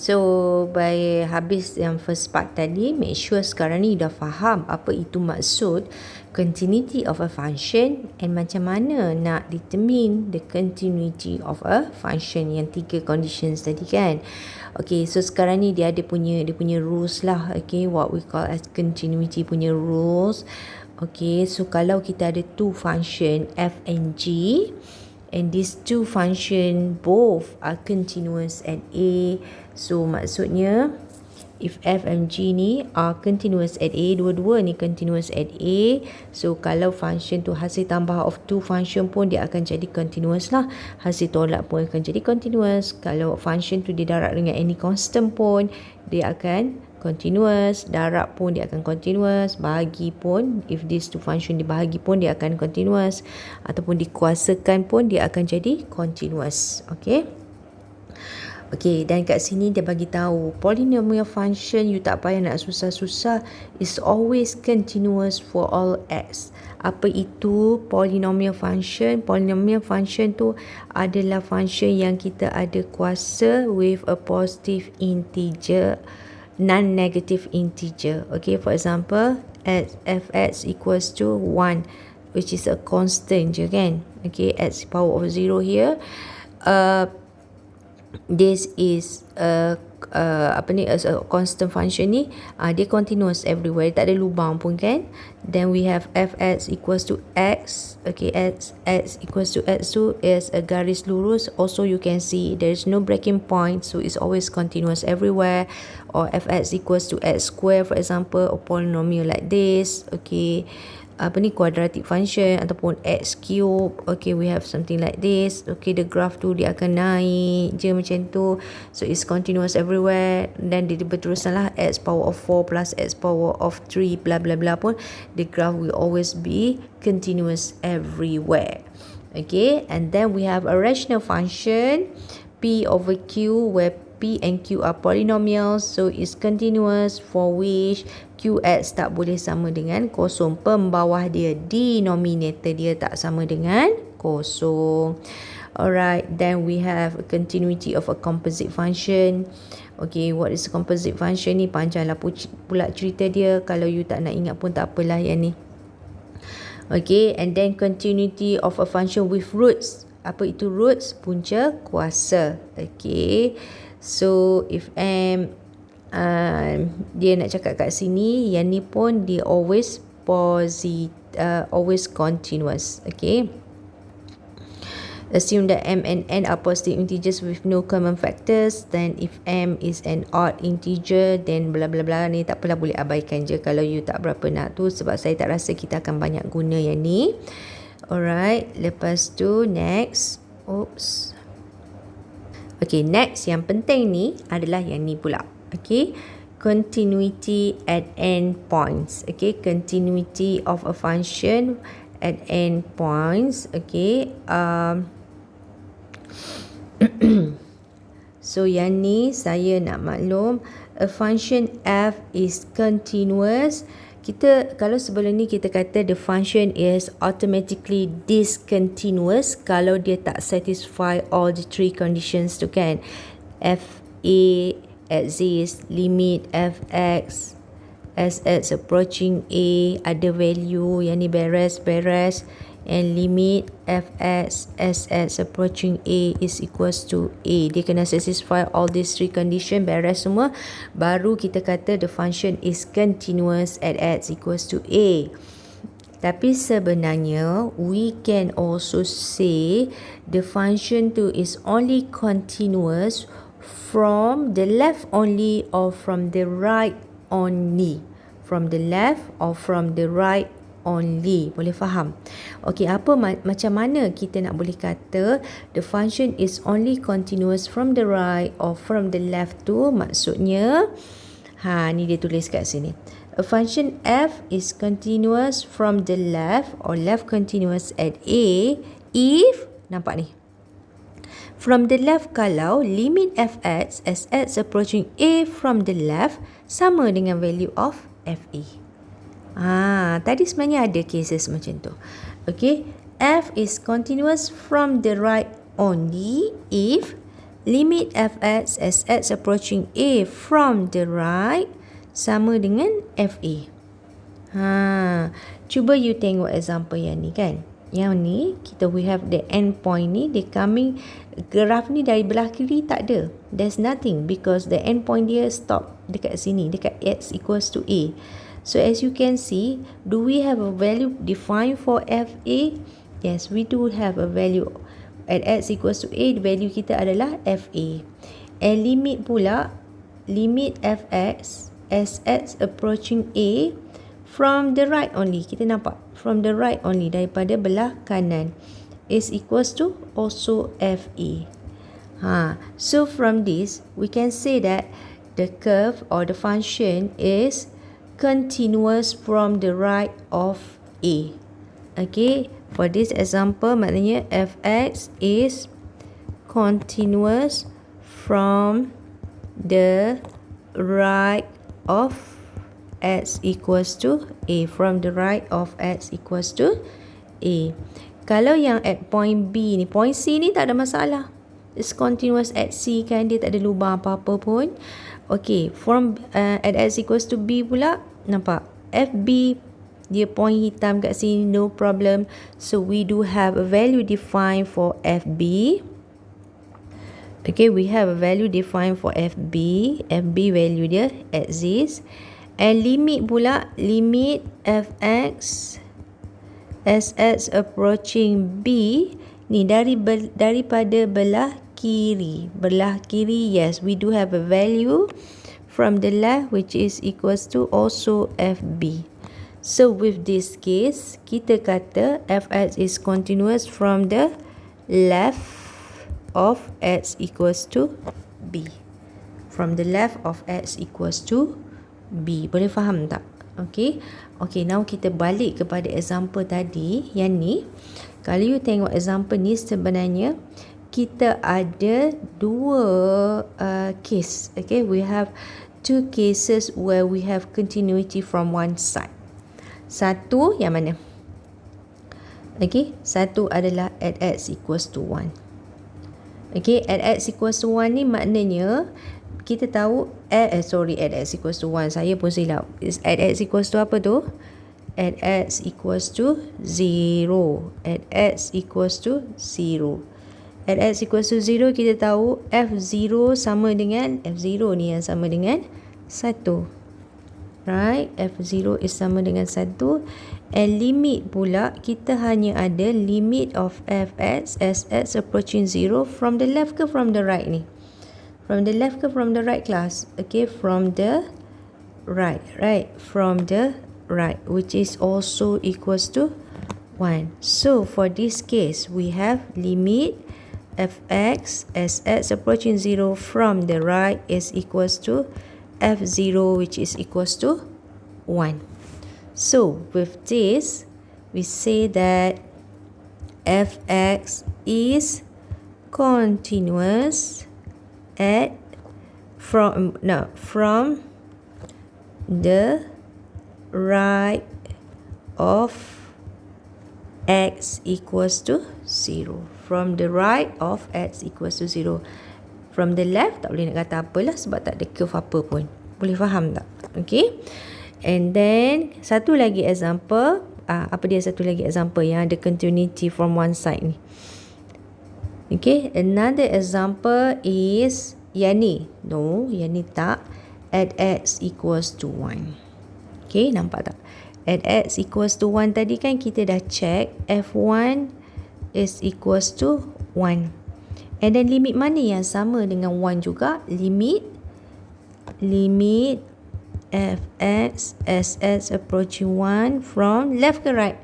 So by habis yang first part tadi, make sure sekarang ni dah faham apa itu maksud continuity of a function and macam mana nak determine the continuity of a function, yang 3 conditions tadi kan. Okay, so sekarang ni dia punya rules lah. Okay, what we call as continuity punya rules. Okay, so kalau kita ada 2 function f and g, and these 2 function both are continuous at A. So maksudnya if f and g ni are continuous at A, dua-dua ni continuous at A, so kalau function tu hasil tambah of 2 function pun dia akan jadi continuous lah. Hasil tolak pun akan jadi continuous. Kalau function tu didarab dengan any constant pun dia akan continuous. Darab pun dia akan continuous. Bahagi pun, if these 2 function dibahagi pun dia akan continuous. Ataupun dikuasakan pun dia akan jadi continuous. Okay. Okay, dan kat sini dia bagi tahu polynomial function you tak payah nak susah-susah, is always continuous for all x. Apa itu polynomial function? Polynomial function tu adalah function yang kita ada kuasa with a positive integer, non-negative integer. Okay, for example, fx equals to 1, which is a constant je kan. Okay, x power of 0 here. This is a constant function ni, dia continuous everywhere, tak ada lubang pun kan. Then we have fx equals to x. Okay, x equals to x2 is a garis lurus. Also you can see there is no breaking point, so it's always continuous everywhere. Or fx equals to x square, for example, or polynomial like this. Okay, quadratic function ataupun x cube. Okay, we have something like this. Okay, the graph tu dia akan naik je macam tu, so it's continuous everywhere. Then dia berterusan lah, x power of 4 plus x power of 3 bla bla bla pun, the graph will always be continuous everywhere. Okay, and then we have a rational function p over q, where P and Q are polynomials, so it's continuous for which QX tak boleh sama dengan kosong. Pembawah dia, denominator dia tak sama dengan kosong. Alright, then we have a continuity of a composite function. Okay, what is a composite function ni? Panjanglah pula cerita dia. Kalau you tak nak ingat pun tak apalah yang ni. Okay, and then continuity of a function with roots. Apa itu roots? Punca kuasa. Okay, so if M, dia nak cakap kat sini, yang ni pun dia always always continuous. Okay, assume that M and N are positive integers with no common factors. Then if M is an odd integer, then bla bla bla. Ni tak apalah, boleh abaikan je kalau you tak berapa nak tu, sebab saya tak rasa kita akan banyak guna yang ni. Alright, lepas tu next. Oops. Okay, next yang penting ni adalah yang ni pula. Okay, continuity at end points. Okay, continuity of a function at end points. Okay, so yang ni saya nak maklum, a function f is continuous. Kita kalau sebelum ni kita kata the function is automatically discontinuous kalau dia tak satisfy all the 3 conditions tu kan. F a exists, limit fx as approaching a ada value, yang ni beres, and limit fx as approaching a is equals to a. Dia kena satisfy all these 3 condition, beres semua, baru kita kata the function is continuous at x equals to a. Tapi sebenarnya we can also say the function tu is only continuous from the left only or from the right only. From the left or from the right only. Boleh faham? Okey, macam mana kita nak boleh kata the function is only continuous from the right or from the left tu? Maksudnya, ni dia tulis kat sini. A function f is continuous from the left or left continuous at a if, nampak ni, from the left kalau limit fx as x approaching a from the left sama dengan value of fa. Tadi sebenarnya ada cases macam tu. Okay, f is continuous from the right only if limit fx as x approaching a from the right sama dengan fa. Cuba you tengok example yang ni kan. Yang ni we have the end point ni, dia coming, graf ni dari belah kiri tak ada. There's nothing because the end point dia stop dekat sini, dekat x equals to a. So as you can see, do we have a value defined for fa? Yes, we do have a value at x equals to a. The value kita adalah fa. And limit pula, limit fx as x approaching a from the right only. Kita nampak from the right only, daripada belah kanan, is equals to also fa. So from this we can say that the curve or the function is continuous from the right of a. Okay, for this example maknanya fx is continuous from the right of x equals to a, from the right of x equals to a. Kalau yang at point B ni, point C ni tak ada masalah, it's continuous at C kan, dia tak ada lubang apa-apa pun. Okay, from at x equals to B pula, nampak FB dia point hitam kat sini, no problem. So we do have a value defined for FB. Okay, we have a value defined for FB. FB value dia exists. And limit pula, limit fx as x approaching B ni daripada belah kiri. Belah kiri, yes, we do have a value from the left which is equals to also FB. So with this case, kita kata fx is continuous from the left of x equals to B. From the left of x equals to B. Boleh faham tak? Okay. Okay, now kita balik kepada example tadi. Yang ni, kalau you tengok example ni, sebenarnya kita ada dua case. Okay, we have two cases where we have continuity from one side. Satu yang mana? Okay, satu adalah at x equals to 1. Okay, at x equals to 1 ni maknanya kita tahu at x equals to 1. Saya pun silap. At x equals to apa tu? At x equals to 0. At x equals to 0. At x equals to 0, kita tahu f0 sama dengan, f0 ni yang sama dengan 1. Right? F0 is sama dengan 1. And limit pula, kita hanya ada limit of fx as x approaching 0 from the left ke from the right ni? From the left ke from the right, class? Okay, from the right. Right? From the right, which is also equals to 1. So for this case, we have limit fx as x approaching 0 from the right is equals to f0, which is equals to 1. So with this, we say that fx is continuous at from the right of x equals to 0. From the right of x equals to 0. From the left tak boleh nak kata apalah sebab tak ada curve apa pun. Boleh faham tak? Okay. And then satu lagi example. Apa dia satu lagi example yang ada continuity from one side ni? Okay. Another example is yang ni. No, yang ni tak. At x equals to 1. Okay, nampak tak? At x equals to 1 tadi kan kita dah check f1 is equals to 1. And then limit mana yang sama dengan 1 juga? Limit fx as x approaching 1 from left ke right?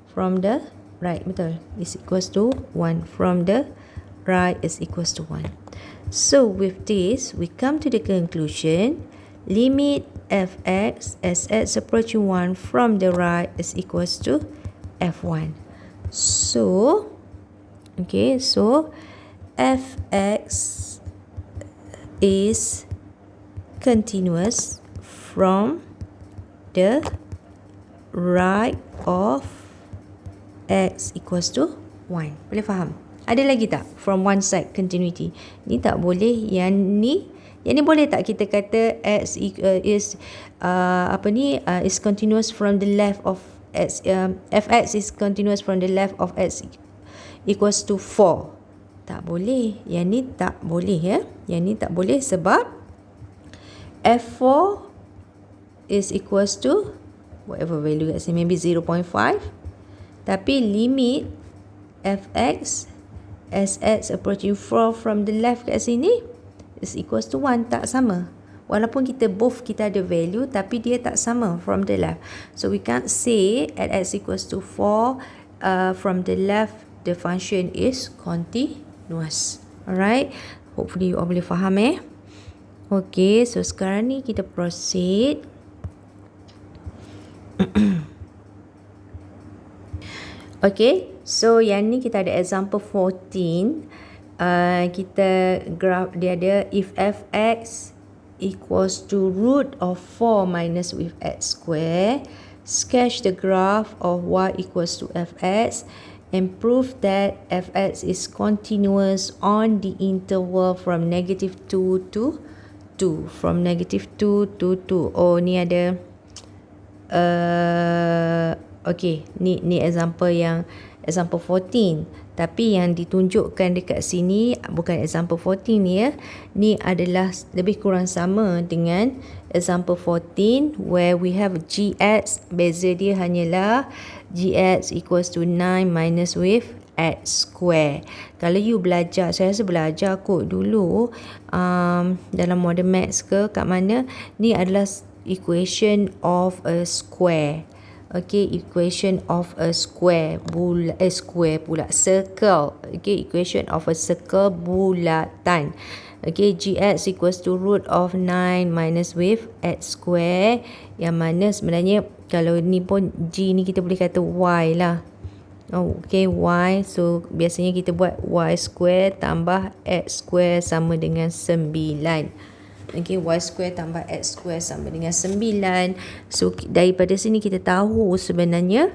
From the right, betul. Is equals to 1. From the right is equals to 1. So with this, we come to the conclusion, limit fx as x approaching 1 from the right is equals to f1. So, okay, so fx is continuous from the right of x equals to 1. Boleh faham? Ada lagi tak from one side continuity? Ni tak boleh. Yang ni boleh tak kita kata x is is continuous from the left of x, fx is continuous from the left of x equals to 4. Tak boleh. Yang ni tak boleh ya. Yang ni tak boleh sebab f4 is equals to whatever value, let's say maybe 0.5. Tapi limit fx as x approaching 4 from the left kat sini is equals to 1. Tak sama. Walaupun kita ada value tapi dia tak sama from the left. So we can't say at x equals to 4 from the left the function is continuous. Alright. Hopefully you all boleh faham Okay, so sekarang ni kita proceed. Okay, so yang ni kita ada example 14. Kita graph dia ada if fx equals to root of 4 minus with x square, sketch the graph of y equals to fx and prove that fx is continuous on the interval from -2 to 2. From -2 to 2. Oh, ni ada okay, ni example 14. Tapi yang ditunjukkan dekat sini bukan example 14 ni ya. Ni adalah lebih kurang sama dengan example 14 where we have gx. Beza dia hanyalah gx equals to 9 minus with x square. Kalau you belajar, saya rasa belajar kot dulu dalam model maths ke kat mana, ni adalah equation of a square. Okay, equation of a square circle. Okay, equation of a circle bulatan. Okay, gx equals to root of 9 minus with x square, yang mana sebenarnya kalau ni pun g ni kita boleh kata y lah. Okay, y. So biasanya kita buat y square tambah x square sama dengan 9. Okay, y square tambah x square sama dengan 9. So daripada sini kita tahu sebenarnya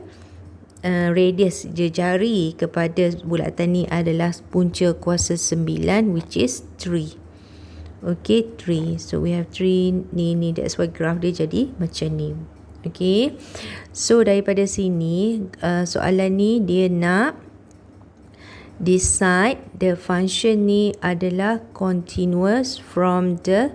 radius jari kepada bulatan ni adalah punca kuasa 9, which is 3. Okay, 3. So we have 3 ni. That's why graph dia jadi macam ni. Okay, so daripada sini soalan ni dia nak decide the function ni adalah continuous from the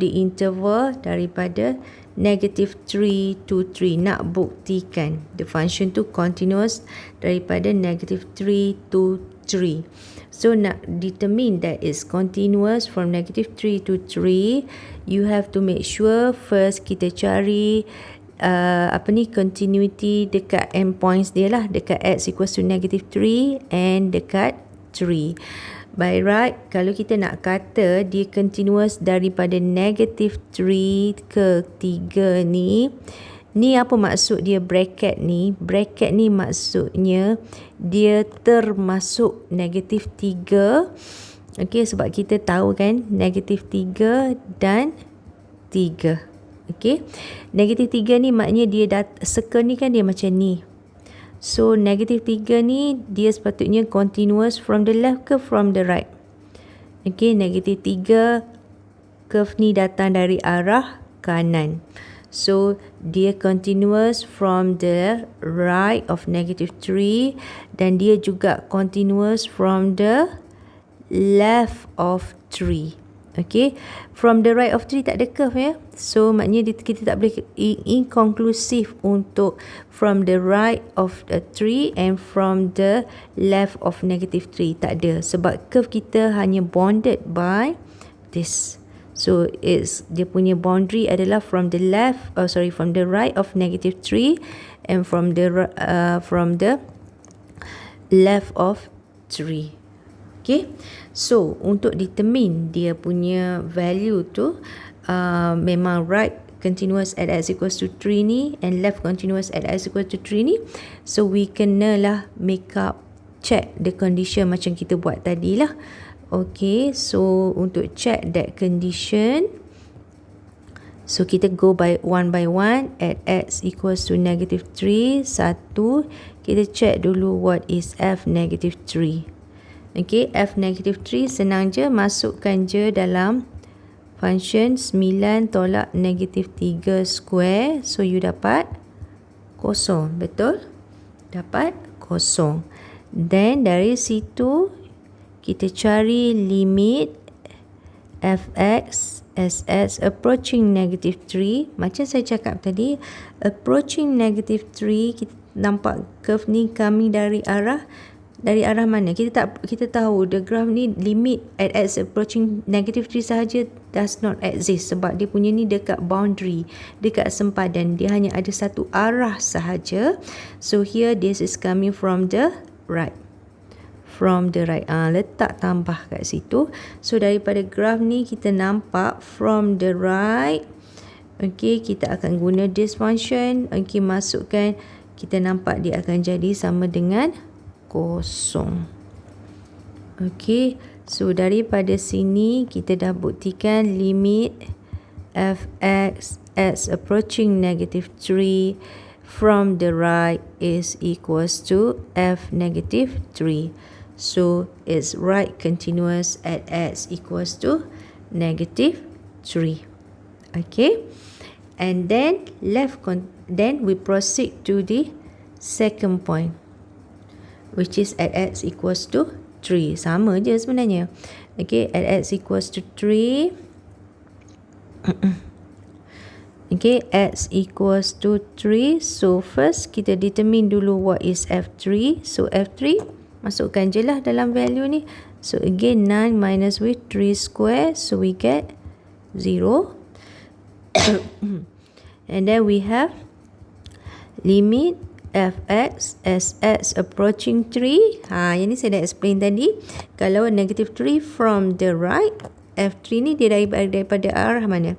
interval daripada -3 to 3. Nak buktikan the function tu continuous daripada -3 to 3. So nak determine that is continuous from -3 to 3, you have to make sure first kita cari continuity dekat endpoints dia lah, dekat x equals to -3 and dekat 3. By right, kalau kita nak kata dia continuous daripada -3 ke 3 ni apa maksud dia bracket ni? Bracket ni maksudnya dia termasuk -3. Okay, sebab kita tahu kan -3 dan 3. Okay, -3 ni maknanya dia circle ni kan dia macam ni. So -3 ni dia sepatutnya continuous from the left ke from the right? Okay, -3 curve ni datang dari arah kanan. So dia continuous from the right of -3 dan dia juga continuous from the left of 3. Okay, from the right of 3 tak ada curve ya. So maknanya kita tak boleh inconclusive untuk from the right of 3 and from the left of -3. Tak ada, sebab curve kita hanya bounded by this. So dia punya boundary adalah from the from the right of -3 and from the left of 3. Okay, so untuk determine dia punya value tu memang right continuous at x equals to 3 ni and left continuous at x equals to 3 ni. So we kenalah make up check the condition macam kita buat tadi lah. Okay, so untuk check that condition, So kita go by one, at x equals to negative 3, 1. Kita check dulu what is f negative 3. Okay, f negative 3 senang je, masukkan je dalam function 9 tolak negative 3 square. So you dapat kosong, betul? Dapat kosong. Then dari situ kita cari limit fx as approaching negative 3. Macam saya cakap tadi, approaching negative 3, kita nampak curve ni kami dari arah mana? Kita tahu the graph ni limit at x approaching negative 3 sahaja does not exist, sebab dia punya ni dekat boundary, dekat sempadan, dia hanya ada satu arah sahaja. So here this is coming from the right. Letak tambah kat situ. So daripada graf ni kita nampak from the right. Okay, kita akan guna this function. Okay, masukkan, kita nampak dia akan jadi sama dengan kosong. Okay, so daripada sini kita dah buktikan limit fx as approaching negative 3 from the right is equals to f negative 3. So it's right continuous at x equals to negative 3. Okay, and then then we proceed to the second point, which is at x equals to 3. Sama je sebenarnya. Okay, at x equals to 3. Okay, x equals to 3. So first kita determine dulu what is f3. So f3 masukkan je lah dalam value ni. So again 9 minus with 3 square, so we get 0. And then we have limit fx as x approaching 3. Yang ni saya dah explain tadi. Kalau negative 3 from the right, f3 ni dia daripada arah mana?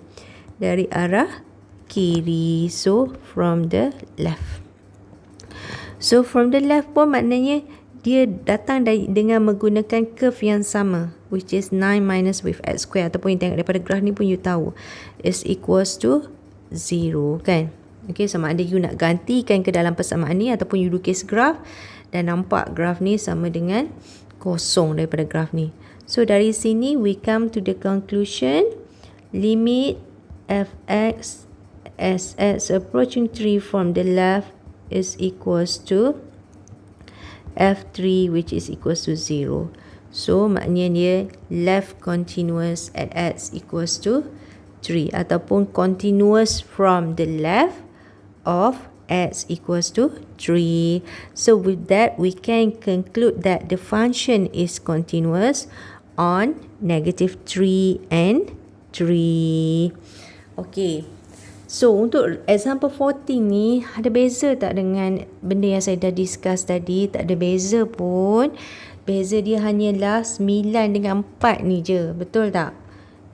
Dari arah kiri. So from the left. So from the left pun maknanya dia datang dengan menggunakan curve yang sama, which is 9 minus with x square, ataupun yang tengok daripada graf ni pun you tahu is equals to 0, kan? Okay, sama ada you nak gantikan ke dalam persamaan ni ataupun you lukis graf dan nampak graf ni sama dengan kosong daripada graf ni. So dari sini we come to the conclusion limit fx as x approaching 3 from the left is equals to f3, which is equals to 0. So maknanya dia left continuous at x equals to 3, ataupun continuous from the left of x equals to 3. So with that we can conclude that the function is continuous on negative 3 and 3. Okay, so untuk example 14 ni ada beza tak dengan benda yang saya dah discuss tadi? Tak ada beza pun. Beza dia hanyalah 9 dengan 4 ni je, betul tak?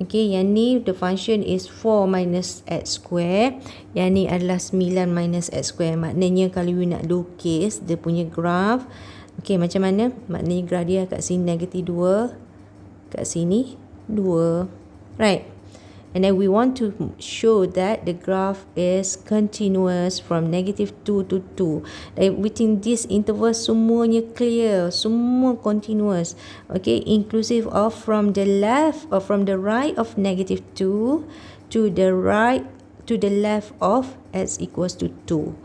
Okay, yang ni the function is 4 minus x square. Yang ni adalah 9 minus x square. Maknanya kalau you nak lukis dia punya graph, okay, macam mana? Maknanya graph dia kat sini negatif 2, kat sini 2, right? And then we want to show that the graph is continuous from negative 2 to 2. Within this interval semuanya clear, semua continuous. Okay, inclusive of from the left or from the right of negative 2 to the right to the left of x equals to 2.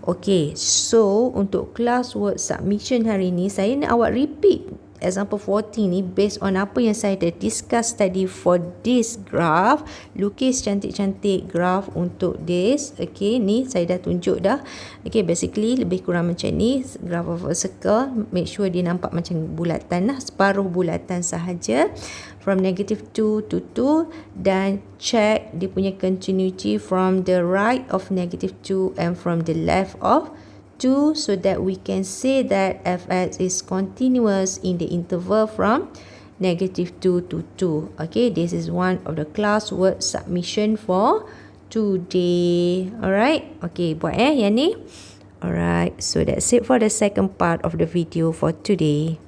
Okay, so untuk class work submission hari ni saya nak awak repeat example 14 ni based on apa yang saya dah discuss tadi for this graph. Lukis cantik-cantik graph untuk this. Okay, ni saya dah tunjuk dah. Okay, basically lebih kurang macam ni, graph of a circle. Make sure dia nampak macam bulatan lah, separuh bulatan sahaja from negative 2 to 2, dan check dia punya continuity from the right of negative 2 and from the left of 2, so that we can say that fx is continuous in the interval from negative 2 to 2. Okay, this is one of the class work submission for today. Alright, okay, buat yang ni. Alright, so that's it for the second part of the video for today.